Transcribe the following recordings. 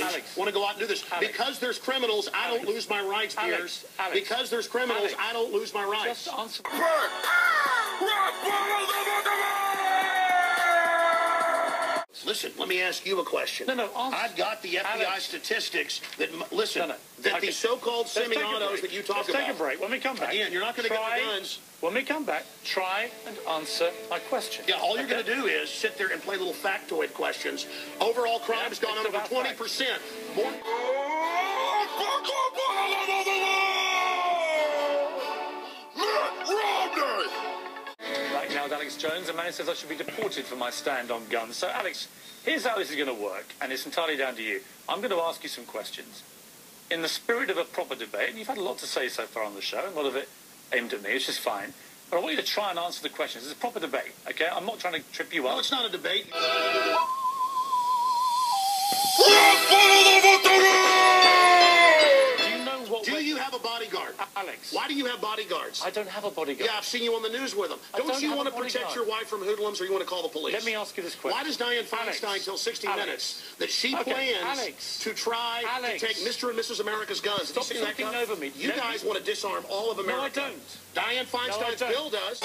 Alex, want to go out and do this. Alex. Because there's criminals, I don't lose my rights, Piers. Because there's criminals, I don't lose my rights. Just answer. Listen, let me ask you a question. No, answer. I've got the FBI statistics that, listen, that these so-called semi-autos that you talk about. Let's take a break. When we come back. Again, you're not going to get the guns. When we come back, try and answer my question. Yeah, all you're going to do is sit there and play little factoid questions. Overall crime's gone up over 20%. More... Right now, Alex Jones, a man says I should be deported for my stand on guns. So, Alex, here's how this is going to work, and it's entirely down to you. I'm going to ask you some questions. In the spirit of a proper debate, and you've had a lot to say so far on the show, and a lot of it aimed at me, which is fine. But I want you to try and answer the questions. It's a proper debate, okay? I'm not trying to trip you up. No, it's not a debate. Do you have a bodyguard? Alex. Why do you have bodyguards? I don't have a bodyguard. Yeah, I've seen you on the news with them. Don't you want to protect your wife from hoodlums, or you want to call the police? Let me ask you this question. Why does Dianne Feinstein tell 60 Minutes that she plans to try to take Mr. and Mrs. America's guns? Stop talking over me. You guys want to disarm all of America. No, I don't. Dianne Feinstein's bill does.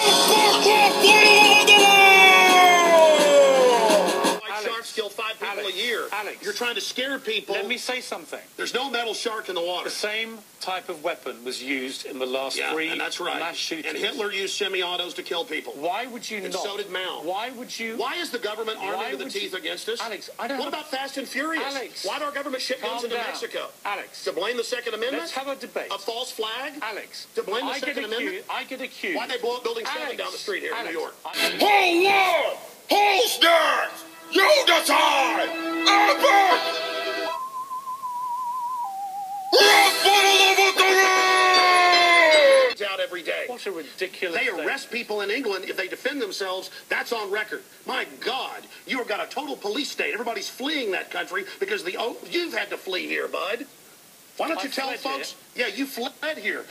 Sharks kill 5 people a year. Alex, you're trying to scare people. Let me say something. There's no metal shark in the water. The same type of weapon was used in the last three mass shootings. And Hitler used semi-autos to kill people. Why would you not? And so did Mao. Why would you? Why is the government armed to the teeth against us? Alex, I don't. What about Fast and Furious? Alex, why did our government ship guns into Mexico? Alex, to blame the Second Amendment? Let's have a debate. A false flag? Alex, to blame the Second Amendment? I get accused. Why they blow up Building 7 down the street here in New York? Hold on! Hold stance! You decide! Out every day. What a ridiculous They arrest people in England if they defend themselves. That's on record. My God, you've got a total police state. Everybody's fleeing that country because you've had to flee here, bud. Why don't you tell folks? Yeah, you fled here.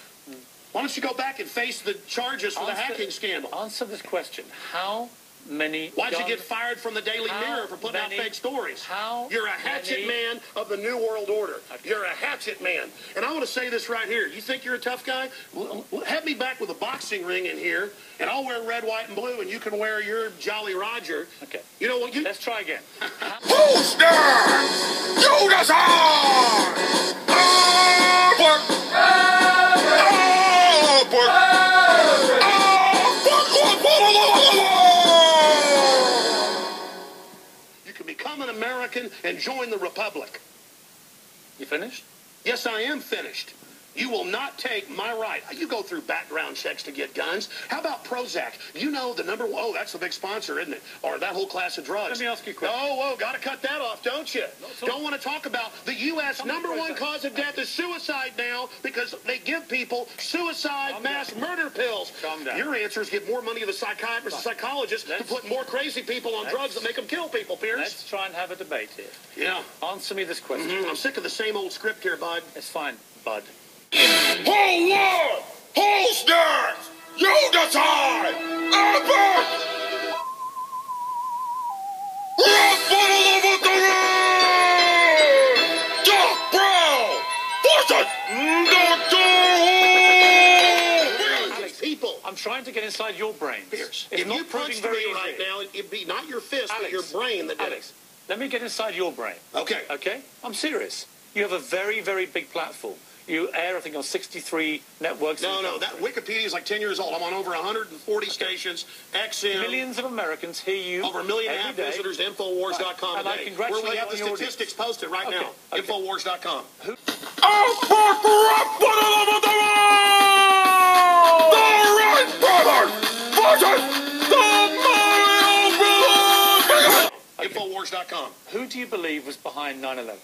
Why don't you go back and face the charges for the hacking scandal? Answer this question. How many Why'd you get fired from the Daily Mirror for putting out fake stories? You're a hatchet man of the New World Order. You're a hatchet man. And I want to say this right here. You think you're a tough guy? Have me back with a boxing ring in here, and I'll wear red, white, and blue, and you can wear your Jolly Roger. Okay. You know what? Let's try again. Who's there? You decide! Become an American and join the Republic. You finished? Yes, I am finished. You will not take my right. You go through background checks to get guns. How about Prozac? You know the number one. Oh, that's the big sponsor, isn't it? Or that whole class of drugs. Let me ask you a question. Oh, got to cut that off, don't you? Don't want to talk about the U.S. number one cause of death is suicide now because they give people suicide mass murder pills. Calm down. Your answer is give more money to the psychiatrists and psychologists to put more crazy people on drugs that make them kill people, Piers. Let's try and have a debate here. Yeah. Answer me this question. I'm sick of the same old script here, bud. It's fine, bud. Hold on! Hold stance! You decide! Doc Brown! Alex, people. I'm trying to get inside your brain. Piers, it's if not you punched me right now, it'd be not your fist, but your brain that did it. Let me get inside your brain. Okay. Okay? I'm serious. You have a very, very big platform. You air, I think, on 63 networks. No, that Wikipedia is like 10 years old. I'm on over 140 stations, XM. Millions of Americans hear you over 1.5 million visitors to Infowars.com today. Where we have the statistics posted right now. Infowars.com. Infowars.com. Who do you believe was behind 9/11?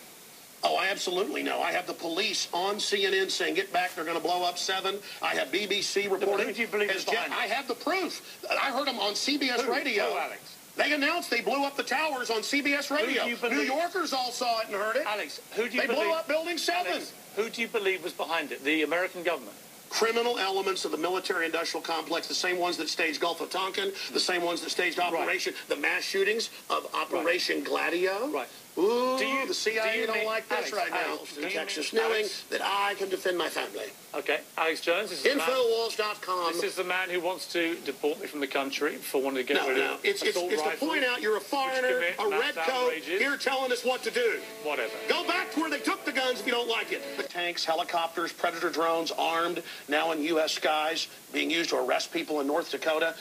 Oh, I absolutely know. I have the police on CNN saying, get back, they're going to blow up 7. I have BBC reporting. Who do you believe is behind I have the proof. I heard them on CBS Radio. Oh, Alex. They announced they blew up the towers on CBS Radio. New Yorkers all saw it and heard it. Alex, who do you believe? They blew up Building 7. Alex, who do you believe was behind it? The American government? criminal elements of the military-industrial complex, the same ones that staged Gulf of Tonkin, the same ones that staged Operation, the mass shootings of Operation Gladio. Right. Ooh, the CIA don't like this Alex, now. Texas knowing that I can defend my family. Okay, Alex Jones. This is Infowars.com. This is the man who wants to deport me from the country for wanting to get rid of It's to point out you're a foreigner, a red coat, here telling us what to do. Whatever. Go back to where they took the guns if you don't like it. The tanks, helicopters, Predator drones, armed, now in U.S. skies, being used to arrest people in North Dakota.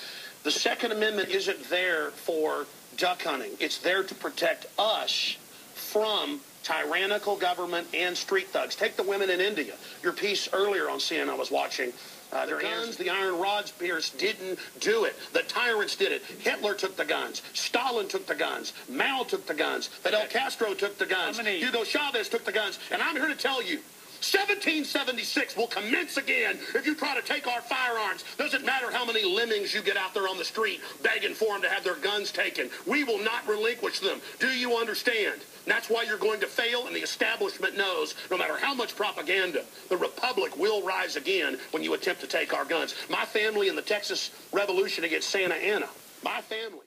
The Second Amendment isn't there for duck hunting. It's there to protect us from tyrannical government and street thugs. Take the women in India. Your piece earlier on CNN I was watching. Their guns, the iron rods, Piers didn't do it. The tyrants did it. Hitler took the guns. Stalin took the guns. Mao took the guns. Fidel Castro took the guns. Hugo Chavez took the guns. And I'm here to tell you, 1776 will commence again if you try to take our firearms. Doesn't matter how many lemmings you get out there on the street begging for them to have their guns taken. We will not relinquish them. Do you understand? And that's why you're going to fail, and the establishment knows no matter how much propaganda, the Republic will rise again when you attempt to take our guns. My family in the Texas Revolution against Santa Anna, my family.